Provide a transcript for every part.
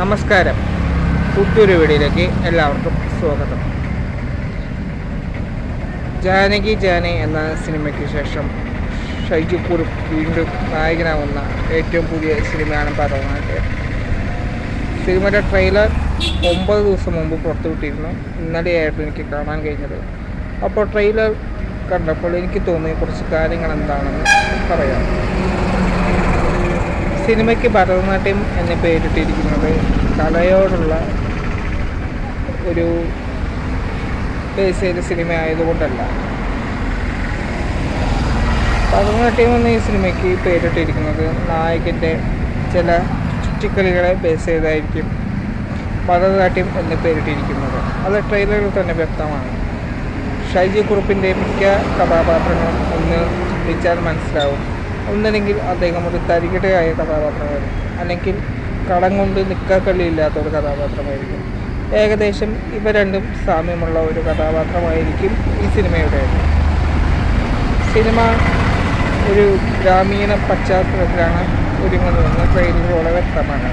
നമസ്കാരം. പുതിയൊരു വീഡിയോയിലേക്ക് എല്ലാവർക്കും സ്വാഗതം. ജാനകി ജാനെ എന്ന സിനിമയ്ക്ക് ശേഷം ഷൈജു കുറുപ്പ് വീണ്ടും നായകനാവുന്ന ഏറ്റവും പുതിയ സിനിമയാണ് ഭരതനാട്യം. സിനിമയുടെ ട്രെയിലർ 9 ദിവസം മുമ്പ് പുറത്തുവിട്ടിരുന്നു. ഇന്നലെയായിരുന്നു എനിക്ക് കാണാൻ കഴിഞ്ഞത്. അപ്പോൾ ട്രെയിലർ കണ്ടപ്പോൾ എനിക്ക് തോന്നിയ കുറച്ച് കാര്യങ്ങൾ എന്താണെന്ന് പറയാം. സിനിമയ്ക്ക് ഭരതനാട്യം എന്ന് പേരിട്ടിരിക്കുന്നത് കലയോടുള്ള ഒരു ബേസ് ചെയ്ത സിനിമ ആയതുകൊണ്ടല്ല. ഭരതനാട്യം എന്ന ഈ സിനിമയ്ക്ക് പേരിട്ടിരിക്കുന്നത് നായകൻ്റെ ചില ചുറ്റിക്കളികളെ ബേസ് ചെയ്തായിരിക്കും ഭരതനാട്യം എന്ന് പേരിട്ടിരിക്കുന്നത്. അത് ട്രെയിലറിൽ തന്നെ വ്യക്തമാണ്. ഷൈജു കുറുപ്പിൻ്റെ മിക്ക കഥാപാത്രങ്ങളും ഒന്ന് ചിന്തിച്ചാൽ മനസ്സിലാവും. ഒന്നല്ലെങ്കിൽ അദ്ദേഹം ഒരു തരികിടയായ കഥാപാത്രമായിരിക്കും, അല്ലെങ്കിൽ കടം കൊണ്ട് നിൽക്കാക്കള്ളിയില്ലാത്ത ഒരു കഥാപാത്രമായിരിക്കും. ഏകദേശം ഇവ രണ്ടും സാമ്യമുള്ള ഒരു കഥാപാത്രമായിരിക്കും ഈ സിനിമയുടെ. സിനിമ ഒരു ഗ്രാമീണ പശ്ചാത്തലത്തിലാണ് ഒരുങ്ങുന്നതെന്ന് ട്രെയിലറിലൂടെ വ്യക്തമാണ്.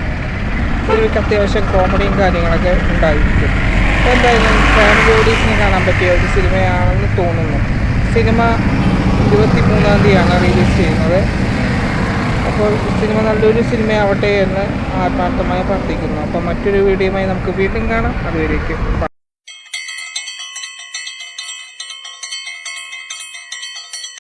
ഇതിലേക്ക് അത്യാവശ്യം കോമഡിയും കാര്യങ്ങളൊക്കെ ഉണ്ടായിരിക്കും. എന്തായാലും ഫാമിലി ഓഡീസിന് കാണാൻ പറ്റിയ ഒരു സിനിമയാണെന്ന് തോന്നുന്നു. സിനിമ 23-ാം തീയതിയാണ് റിലീസ് ചെയ്യുന്നത്. അപ്പോൾ സിനിമ നല്ലൊരു സിനിമയാവട്ടെ എന്ന് ആത്മാർത്ഥമായി പ്രാർത്ഥിക്കുന്നു. അപ്പോൾ മറ്റൊരു വീഡിയോയുമായി നമുക്ക് വീണ്ടും കാണാം. അതുവരേക്കും ബൈ.